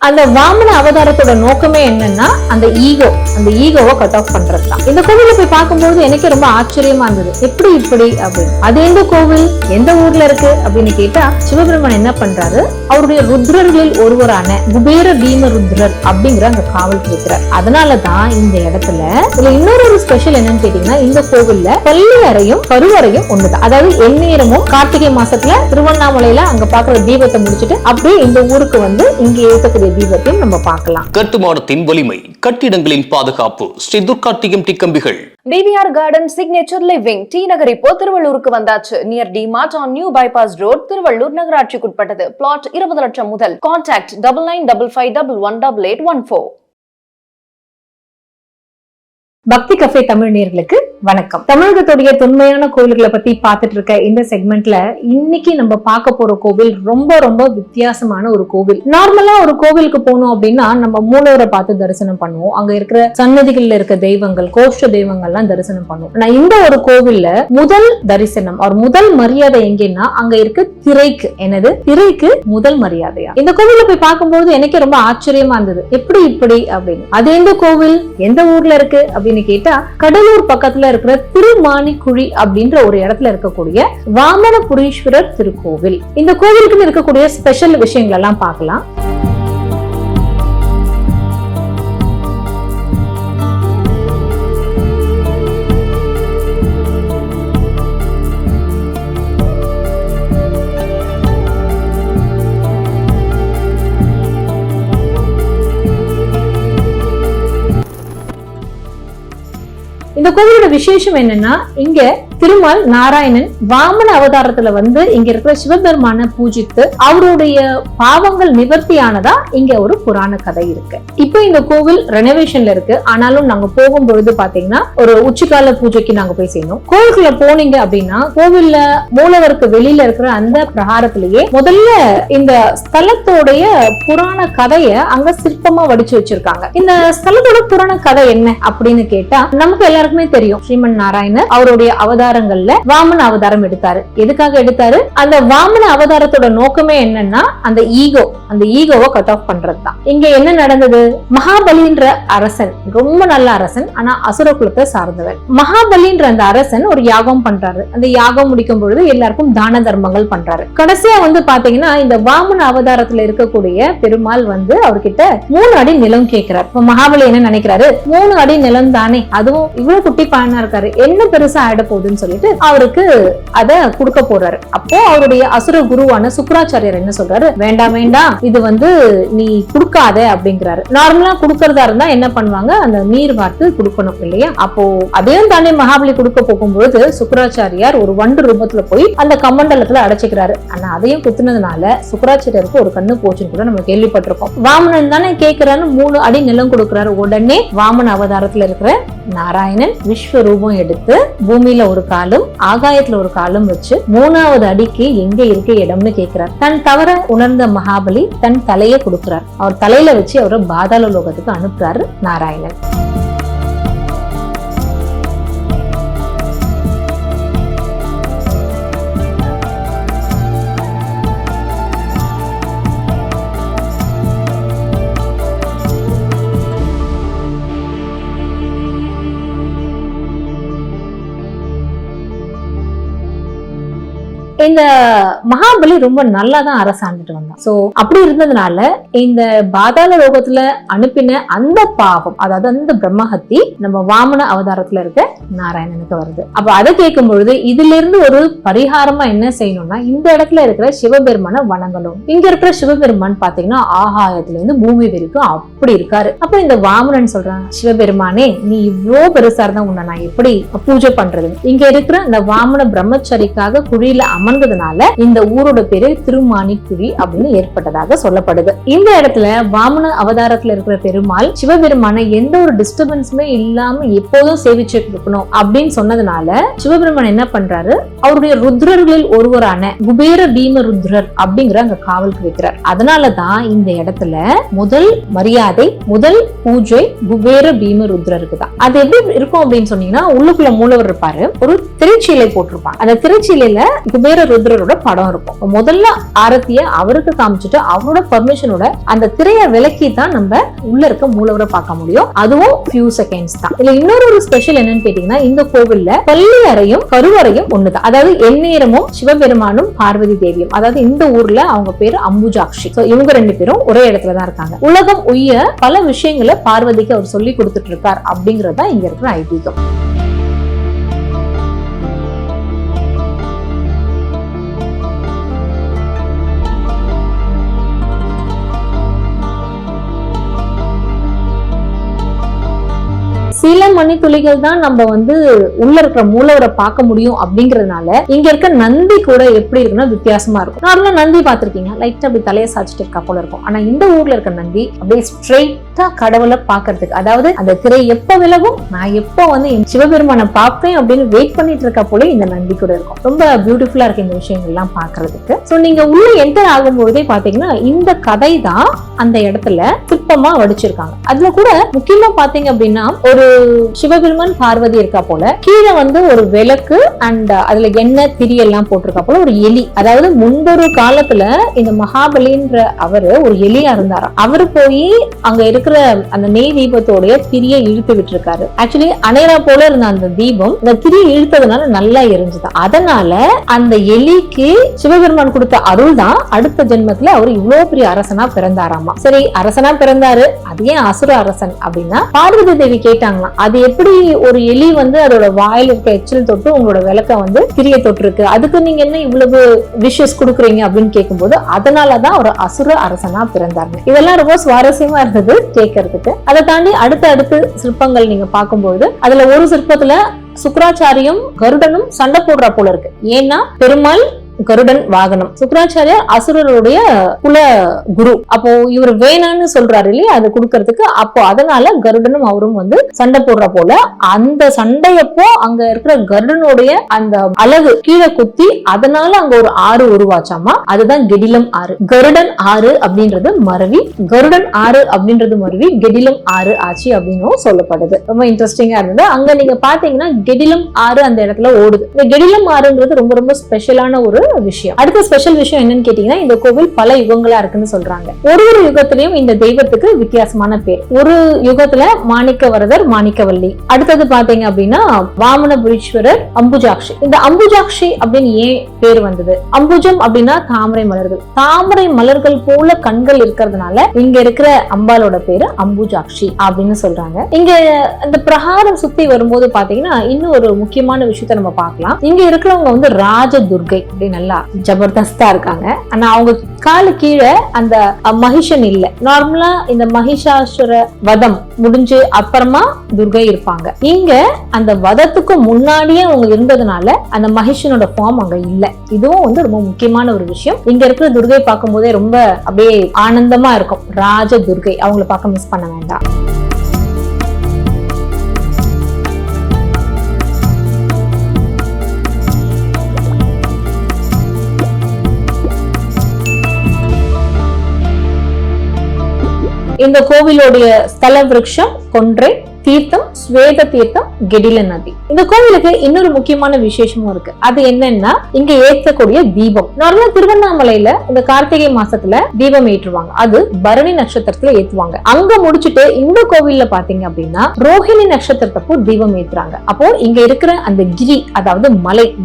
அந்த வாமன அவதாரத்தோட நோக்கமே என்னன்னா அந்த ஈகோவை கட் ஆஃப் பண்றதுதான். இந்த கோவில போய் பார்க்கும்போது எனக்கு ரொம்ப ஆச்சரியமா இருந்தது, எப்படி இப்படி அப்படின்னு. அது எந்த கோவில், எந்த ஊர்ல இருக்கு அப்படின்னு கேட்டா, சிவபெருமான் என்ன பண்றாரு, அவருடைய ருத்ரர்களில் ஒருவரான குபேர பீம ருத்ரர் அப்படிங்கிற அந்த காவல் இருக்கிறார். அதனாலதான் இந்த இடத்துல இதுல இன்னொரு ஸ்பெஷல் என்னன்னு கேட்டீங்கன்னா, இந்த கோவில்ல பள்ளி அறையும் கருவறையும் ஒண்ணுதான். அதாவது எந்நேரமும் கார்த்திகை மாசத்துல திருவண்ணாமலையில அங்க பாக்குற தீபத்தை முடிச்சுட்டு அப்படியே இந்த ஊருக்கு வந்து இங்க ஏற்றக்கூடிய தீபத்தையும் நம்ம பார்க்கலாம். கட்டுமானத்தின் வலிமை, கட்டிடங்களின் பாதுகாப்பு. ஸ்ரீ துர்கார்த்திகம் டிக்கம்பிகள். TVR garden signature living T Nagar இப்போ திருவள்ளூருக்கு வந்தாச்சு. Near D Mart on new bypass road, Tiruvallur நகராட்சிக்குட்பட்டது. பிளாட் 20 லட்சம் முதல். கான்டாக்ட் 9955518814. பக்தி கஃபே தமிழ் நேயர்களுக்கு வணக்கம். தமிழகத்துடைய தொன்மையான கோவில்களை பத்தி பார்த்துட்டு இருக்க இந்த செக்மெண்ட்ல இன்னைக்கு நம்ம பார்க்க போற கோவில் ரொம்ப ரொம்ப வித்தியாசமான ஒரு கோவில். நார்மலா ஒரு கோவிலுக்கு போனோம் அப்படின்னா நம்ம மூலவரை பார்த்து தரிசனம் பண்ணுவோம், அங்க இருக்கிற சன்னதிகள்ல இருக்க தெய்வங்கள், கோஷ்ட தெய்வங்கள்லாம் தரிசனம் பண்ணுவோம். ஆனா இந்த ஒரு கோவில்ல முதல் தரிசனம் ஒரு முதல் மரியாதை எங்கன்னா அங்க இருக்க திரைக்கு. என்னது திரைக்கு முதல் மரியாதையா? இந்த கோவில போய் பார்க்கும்போது எனக்கு ரொம்ப ஆச்சரியமா இருந்தது, எப்படி இப்படி அப்படின்னு. அது எந்த கோவில், எந்த ஊர்ல இருக்கு அப்படின்னு கேட்டா, கடலூர் பக்கத்துல இருக்கிற திருமானிக்குழி அப்படின்ற ஒரு இடத்துல இருக்கக்கூடிய வாமனபுரீஸ்வரர் திருக்கோவில். இந்த கோவிலுக்கு இருக்கக்கூடிய ஸ்பெஷல் விஷயங்கள் எல்லாம் பார்க்கலாம். இந்த கோவிலோட விசேஷம் என்னன்னா, இங்க திருமால் நாராயணன் வாமன அவதாரத்துல வந்து இங்க இருக்கிற சிவபெருமான பூஜித்து அவருடைய பாவங்கள் நிவர்த்தியானதா இங்க ஒரு புராண கதை இருக்கு. இப்ப இந்த கோவில் ரெனோவேஷன்ல இருக்கு. ஆனாலும் நாங்க போகும்பொழுது பாத்தீங்கன்னா ஒரு உச்சிக்கால பூஜைக்கு நாங்க போய் சேர்ந்தோம். கோவிலுக்குள்ள போனீங்க அப்படின்னா கோவில்ல மூலவருக்கு வெளியில இருக்கிற அந்த பிரகாரத்திலேயே முதல்ல இந்த ஸ்தலத்தோடைய புராண கதைய அங்க சிற்பமா வடிச்சு வச்சிருக்காங்க. இந்த ஸ்தலத்தோட புராண கதை என்ன அப்படின்னு கேட்டா, நமக்கு எல்லாருக்குமே தெரியும், ஸ்ரீமன் நாராயணர் அவருடைய அவதாரங்கள்ல வாமன அவதாரம் எடுத்தாரு. எதுக்காக எடுத்தாரு? அந்த வாமன அவதாரத்தோட நோக்கமே என்னன்னா அந்த ஈகோவை கட் ஆஃப் பண்றதுதான். இங்க என்ன நடந்தது? மகாபலின்ற அரசன் ரொம்ப நல்ல அரசன், ஆனா அசுர குலத்தை சார்ந்தவர். மகாபலின்ற அந்த அரசன் ஒரு யாகம் பண்றாரு. அந்த யாகம் முடிக்கும் பொழுது எல்லாருக்கும் தான தர்மங்கள் பண்றாரு. கடைசியா வந்து பாத்தீங்கன்னா இந்த வாமன அவதாரத்துல இருக்கக்கூடிய பெருமாள் வந்து அவர்கிட்ட 3 அடி நிலம் கேட்கிறார். இப்ப மகாபலி என்ன நினைக்கிறாரு, 3 அடி நிலம் தானே, அதுவும் இவ்வளவு குட்டி பாயனா இருக்காரு, என்ன பெருசா ஆயிட போகுதுன்னு சொல்லிட்டு அவருக்கு அத கொடுக்க போறாரு. அப்போ அவருடைய அசுர குருவான சுக்ராச்சாரியர் என்ன சொல்றாரு, வேண்டாம் வேண்டாம், இது வந்து நீ கொடுக்காத அப்படிங்கிறாரு. நார்மலா கொடுக்கறதா இருந்தா என்ன பண்ணுவாங்க, அந்த நீர் வார்த்து கொடுக்கணும் இல்லையா? அப்போ அதையும் தானே மகாபலி கொடுக்க போகும்போது சுக்ராச்சாரியார் ஒரு வண்டு ரூபத்துல போய் அந்த கமண்டலத்துல அடைச்சிக்கிறாரு. ஆனா அதையும் குத்துனதுனால சுக்ராச்சாரியருக்கு ஒரு கண்ணு போச்சுன்னு கூட நம்ம கேள்விப்பட்டிருக்கோம். வாமனன் தானே கேட்கிறான்னு 3 அடி நிலம் கொடுக்கிறாரு. உடனே வாமன அவதாரத்துல இருக்கிற நாராயணன் விஸ்வரூபம் எடுத்து பூமியில ஒரு காலும் ஆகாயத்துல ஒரு காலும் வச்சு 3வது அடிக்கு எங்க இருக்க இடம்னு கேட்கிறார். தன் தவற உணர்ந்த மகாபலி தன் தலையை கொடுக்கிறார். அவர் தலையில வச்சு அவரை பாதாள லோகத்துக்கு அனுப்புறாரு நாராயணன். இந்த மகாபலி ரொம்ப நல்லா தான் அரசாண்டுட்டு வந்தான். சோ அப்படி இருந்ததுனால இந்த பாதாள லோகத்துல அனுப்பின அந்த பாவம், அதாவது அந்த பிரம்மஹத்தி நம்ம வாமன அவதாரத்துல இருக்க நாராயணனுக்கு வருது. அப்ப அதை கேட்கும் பொழுது இதுல இருந்து ஒரு பரிகாரமா என்ன செய்யணும்னா, இந்த இடத்துல இருக்கிற சிவபெருமான வணங்கணும். இங்க இருக்கிற சிவபெருமான் பாத்தீங்கன்னா ஆகாயத்துல இருந்து பூமி வரைக்கும் அப்படி இருக்காரு. அப்ப இந்த வாமனன் சொல்றான், சிவபெருமானே நீ இவ்வளவு பெருசா இருந்தா உன்னை நான் எப்படி பூஜை பண்றது? இங்க இருக்கிற இந்த வாமன பிரம்மச்சரிக்காக குழியில அமர்ந்ததுனால இந்த ஊரோட பேரு திருமானிக்குழி அப்படின்னு ஏற்பட்டதாக சொல்லப்படுது. இந்த இடத்துல வாமன அவதாரத்துல இருக்கிற பெருமாள் சிவபெருமான எந்த ஒரு டிஸ்டர்பன்ஸுமே இல்லாம எப்போதும் சேவிச்சுட்டு இருக்கணும் அப்படின்னு சொன்னதுனால சிவபெருமான் என்ன பண்றாரு, அவருடைய ருத்ரர்களில் ஒருவரான குபேர பீம ருத்ரர் அப்படிங்கிற அங்க காவலுக்கு வைக்கிறார். அதனாலதான் இந்த இடத்துல முதல் மரியாதை, முதல் பூஜை குபேர பீம ருத்ரருக்கு தான். அது எப்படி இருக்கும் அப்படின்னு சொன்னீங்கன்னா, உள்ளுக்குள்ள மூலவர் இருப்பாரு, ஒரு திருச்சீலை போட்டிருப்பாங்க. அந்த திருச்சீலையில குபேர வீரருத்ரரோட படம் இருக்கும். முதல்ல ஆரத்திய அவருக்கு காமிச்சிட்டு அவரோட பர்மிஷனோட அந்த திரையை விலக்கி தான் நம்ம உள்ள இருக்க மூலவரை பார்க்க முடியும். அதுவும் ஃபியூ செகண்ட்ஸ் தான். இதுல இன்னொரு ஒரு ஸ்பெஷல் என்னன்னு கேட்டீங்கன்னா, இந்த கோவில்ல பள்ளி அறையும் கருவறையும் ஒண்ணுதான். அதாவது எந்நேரமும் சிவபெருமானும் பார்வதி தேவியும், அதாவது இந்த ஊர்ல அவங்க பேரு அம்புஜாக்ஷி. இவங்க 2 பேரும் ஒரே இடத்துலதான் இருக்காங்க. உலகம் உய்ய பல விஷயங்களை பார்வதிக்கு அவர் சொல்லி கொடுத்துட்டு இருக்கார் அப்படிங்கறதுதான் இங்க இருக்கிற ஐதீகம். சில மணி துளிகள் தான் நம்ம உள்ள இருக்கிற மூலவரை பார்க்க முடியும் அப்படிங்கறதுனால இங்க இருக்க நந்தி கூட எப்படி இருக்குன்னா வித்தியாசமா இருக்கும். நார்மலா நந்தி பார்த்திருக்கீங்க, லைட்டா அப்படி தலையை சாச்சிட்டு இருக்கா போல இருக்கும். ஆனா இந்த ஊர்ல இருக்க நந்தி அப்படியே ஸ்ட்ரெயிட்டா கடவுளை பாக்குறதுக்கு, அதாவது அந்த திரை எப்ப விலகும், நான் எப்போ என் சிவபெருமானை பார்ப்பேன் அப்படின்னு வெயிட் பண்ணிட்டு இருக்கா போல இந்த நந்தி கூட இருக்கும். ரொம்ப பியூட்டிஃபுல்லா இருக்கு இந்த விஷயங்கள் எல்லாம் பாக்குறதுக்கு. சோ நீங்க உள்ள என்டர் ஆகும்போதே பாத்தீங்கன்னா இந்த கதை தான் அந்த இடத்துல சிற்பமா வடிச்சிருக்காங்க. அதுல கூட முக்கியமா பாத்தீங்க அப்படின்னா ஒரு சிவபெருமான் பார்வதி இருக்கா போல, கீழே ஒரு விளக்கு அண்ட் அதுல எண்ணெய் திரி எல்லாம் போட்டிருக்கா போல ஒரு எலி. அதாவது முன்பொரு காலத்துல இந்த மகாபலின்ற அவரு ஒரு எலியா இருந்தாராம். அவரு போய் அங்க இருக்கிற அந்த நெய் தீபத்தோடைய திரியை இழுத்து விட்டுருக்காரு. ஆக்சுவலி அணைரா போல இருந்த அந்த தீபம் இந்த திரியை இழுத்ததுனால நல்லா எரிஞ்சுதான். அதனால அந்த எலிக்கு சிவபெருமான் கொடுத்த அருள் தான் அடுத்த ஜென்மத்துல அவர் இவ்வளவு பெரிய அரசனா பிறந்தாராமா. சரி, அரசனா பிறந்தாரு, அது ஏன் அசுர அரசன் அப்படின்னா பார்வதி தேவி கேட்டாங்க, அது எப்படி ஒரு எலி அதோட வாயில இருக்க எச்சில் தொட்டு உங்களோட விளக்க திரிய தொட்டு இருக்கு, அதுக்கு நீங்க என்ன இவ்வளவு விஷஸ் கொடுக்குறீங்க அப்படின்னு கேட்கும்போது அதனாலதான் ஒரு அசுர அரசனா பிறந்தாங்க. இதெல்லாம் ரொம்ப சுவாரஸ்யமா இருந்தது கேட்கறதுக்கு. அதை தாண்டி அடுத்த சிற்பங்கள் நீங்க பார்க்கும்போது அதுல ஒரு சிற்பத்துல சுக்ராச்சாரியும் கருடனும் சண்டை போடுற போல இருக்கு. ஏன்னா பெருமாள் கருடன் வாகனம், சுக்ராச்சாரியார் அசுரருடைய குல குரு. அப்போ இவர் வேணான்னு சொல்றாரு இல்லையா அது கொடுக்கறதுக்கு. அப்போ அதனால கருடனும் அவரும் சண்டை போடுற போல அந்த சண்டையப்போ அங்க இருக்கிற கருடனுடைய அந்த அழகு கீழே குத்தி அதனால அங்க ஒரு ஆறு உருவாச்சாமா. அதுதான் கெடிலம் ஆறு. கருடன் ஆறு அப்படின்றது மருவி, கருடன் ஆறு அப்படின்றது மருவி கெடிலம் ஆறு ஆச்சு அப்படின்னு சொல்லப்படுது. ரொம்ப இன்ட்ரெஸ்டிங்கா இருந்தது. அங்க நீங்க பாத்தீங்கன்னா கெடிலம் ஆறு அந்த இடத்துல ஓடுது. இந்த கெடிலம் ஆறுங்கிறது ரொம்ப ரொம்ப ஸ்பெஷலான ஒரு விஷயம். அடுத்த ஸ்பெஷல் விஷயம் என்னன்னு கேட்டீங்கன்னா, இந்த கோவில் பல யுகங்களா இருக்குன்னு சொல்றாங்க. ஒரு யுகத்திலையும் இந்த தெய்வத்துக்கு வித்தியாசமான பேர். ஒரு யுகத்துல மாணிக்கவரதர், மாணிக்கவல்லி. அடுத்தது பாத்தீங்க அப்படின்னா வாமனபுரீஸ்வரர், அம்புஜாக்ஷி. இந்த அம்புஜாக்ஷி அப்படின்னு ஏன் பேர் வந்தது? அம்புஜம் அப்படின்னா தாமரை மலர்கள். தாமரை மலர்கள் போல கண்கள் இருக்கிறதுனால இங்க இருக்கிற அம்பாலோட பேரு அம்புஜாக்ஷி அப்படின்னு சொல்றாங்க. இங்க இந்த பிரகாரம் சுத்தி வரும்போது பாத்தீங்கன்னா இன்னும் ஒரு முக்கியமான விஷயத்த நம்ம பார்க்கலாம். இங்க இருக்கிறவங்க ராஜ துர்கை அப்படின்னு நல்லா ஜபர்தஸ்தா இருக்காங்க. ஆனா அவங்க காலு கீழே அந்த மகிஷன் இல்ல. நார்மலா இந்த மகிஷாசுர வதம் முடிஞ்சு அப்புறமா துர்கை இருப்பாங்க. இங்க அந்த வதத்துக்கு முன்னாடியே அவங்க இருந்ததுனால அந்த மகிஷனோட ஃபார்ம் அங்க இல்ல. இதுவும் ரொம்ப முக்கியமான ஒரு விஷயம். இங்க இருக்கிற துர்கை பார்க்கும் போதே ரொம்ப அப்படியே ஆனந்தமா இருக்கும். ராஜ துர்கை, அவங்களை பார்க்க மிஸ் பண்ண வேண்டாம். இந்த கோவிலுடைய ஸ்தல விருட்சம் கொன்றை, தீர்த்தம் ஸ்வேத தீர்த்தம், கெடில நதி. இந்த கோவிலுக்கு இன்னொரு முக்கியமான விசேஷமும் இருக்கு. அது என்னன்னா இங்க ஏற்றக்கூடிய தீபம். நார்மலா திருவண்ணாமலையில இந்த கார்த்திகை மாசத்துல தீபம் ஏற்றுவாங்க. அது பரணி நட்சத்திரத்துல ஏற்றுவாங்க. அங்க முடிச்சுட்டு இந்த கோவில்ல பாத்தீங்க அப்படின்னா ரோஹிணி நட்சத்திரத்தப்போ தீபம் ஏற்றுறாங்க. அப்போ இங்க இருக்கிற அந்த கிரி, அதாவது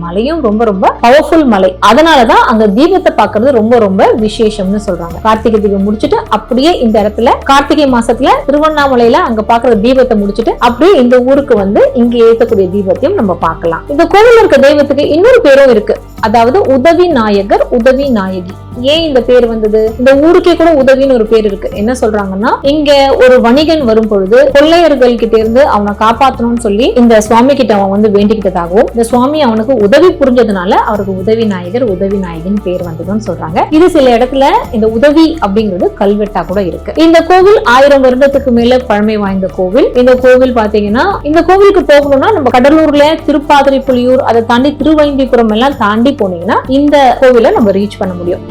மலையும் ரொம்ப ரொம்ப பவர்ஃபுல் மலை. அதனாலதான் அங்க தீபத்தை பாக்குறது ரொம்ப ரொம்ப விசேஷம்னு சொல்றாங்க. கார்த்திகை தீபம் முடிச்சுட்டு அப்படியே இந்த இடத்துல கார்த்திகை மாசத்துல திருவண்ணாமலையில அங்க பாக்குற தீபத்தை முடிச்சுட்டு அப்படியே இந்த ஊருக்கு இங்க ஏற்றக்கூடிய தீபத்தையும் நம்ம பார்க்கலாம். இந்த கோவில் இருக்க தெய்வத்துக்கு இன்னொரு பேரும் இருக்கு. அதாவது உதவி நாயகர், உதவி நாயகி. ஏன் இந்த பேர் வந்தது? இந்த ஊருக்கே கூட உதவின்னு ஒரு பேர் இருக்கு. என்ன சொல்றாங்கன்னா இங்க ஒரு வணிகன் வரும் பொழுது கொள்ளையர்கள் கிட்ட இருந்து அவனை காப்பாற்றணும்னு சொல்லி இந்த சுவாமி கிட்ட அவன் வேண்டிக்கிட்டதாகவும் இந்த சுவாமி அவனுக்கு உதவி புரிஞ்சதுனால அவருக்கு உதவி நாயகர், உதவி நாயகின் பேர் வந்ததுன்னு சொல்றாங்க. இது சில இடத்துல இந்த உதவி அப்படிங்கிறது கல்வெட்டா கூட இருக்கு. இந்த கோவில் 1000 வருடத்துக்கு மேல பழமை வாய்ந்த கோவில். இந்த கோவில் பாத்தீங்கன்னா இந்த கோவிலுக்கு போகணும்னா நம்ம கடலூர்ல திருப்பாதிரி புலியூர், அதை தாண்டி திருவைந்திபுரம் எல்லாம் தாண்டி போனீங்கன்னா இந்த கோவிலை நம்ம ரீச் பண்ண முடியும்.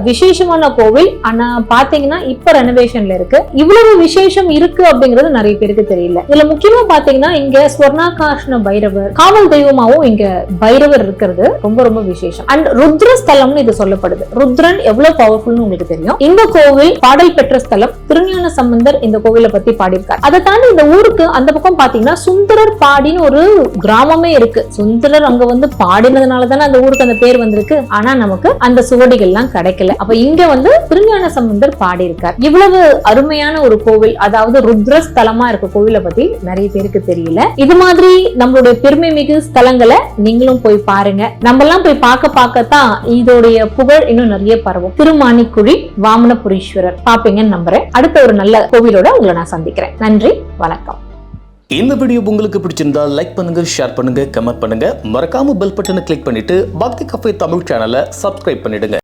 விசேஷமான கோவில். ஆனா பாத்தீங்கன்னா இப்ப ரெனோவேஷன்ல இருக்கு. இவ்வளவு விசேஷம் இருக்கு அப்படிங்கிறது நிறைய பேருக்கு தெரியல. இதுல முக்கியமா பாத்தீங்கன்னா இங்க ஸ்வர்ணாகாஷ்ண பைரவர் காவல் தெய்வமாவும் இங்க பைரவர் இருக்கிறது ரொம்ப ரொம்ப விசேஷம். அண்ட் ருத்ர ஸ்தலம்னு இது சொல்லப்படுது. ருத்ரன் எவ்வளவு பவர்ஃபுல்னு உங்களுக்கு தெரியும். இந்த கோவில் பாடல் பெற்ற ஸ்தலம். திருஞான சம்பந்தர் இந்த கோவிலை பத்தி பாடியிருக்கார். அதை தாண்டி இந்த ஊருக்கு அந்த பக்கம் பாத்தீங்கன்னா சுந்தரர் பாடின்னு ஒரு கிராமமே இருக்கு. சுந்தரர் அங்க வந்து பாடினதுனால தானே அந்த ஊருக்கு அந்த பேர் வந்திருக்கு. ஆனா நமக்கு அந்த சுவடிகள் எல்லாம் கிடைக்கல. அப்ப இங்க வந்து திருஞான சம்பந்தர் பாடி இருக்கார். இவ்வளவு அருமையான ஒரு கோவில், அதாவது ருத்ர ஸ்தலமா இருக்க கோவிலை பத்தி நிறைய பேருக்கு தெரியல. இது மாதிரி நம்மளுடைய பெருமை மிகு ஸ்தலங்களை நீங்களும் போய் பாருங்க. நம்ம எல்லாம் போய் பார்க்கத்தான் இதோடைய புகழ் இன்னும் நிறைய பரவும். திருமாணிக்குழி வாமனபுரீஸ்வரர் பாப்பீங்கன்னு நம்புறேன். அடுத்த ஒரு நல்ல கோவிலோட உங்களை நான் சந்திக்கிறேன். நன்றி, வணக்கம். இந்த வீடியோ உங்களுக்கு பிடிச்சிருந்தா லைக் பண்ணுங்க, ஷேர் பண்ணுங்க, கமெண்ட் பண்ணுங்க. மறக்காம பெல் பட்டனை கிளிக் பண்ணிட்டு பக்தி கஃபே தமிழ் சேனலை சப்ஸ்கிரைப் பண்ணிடுங்க.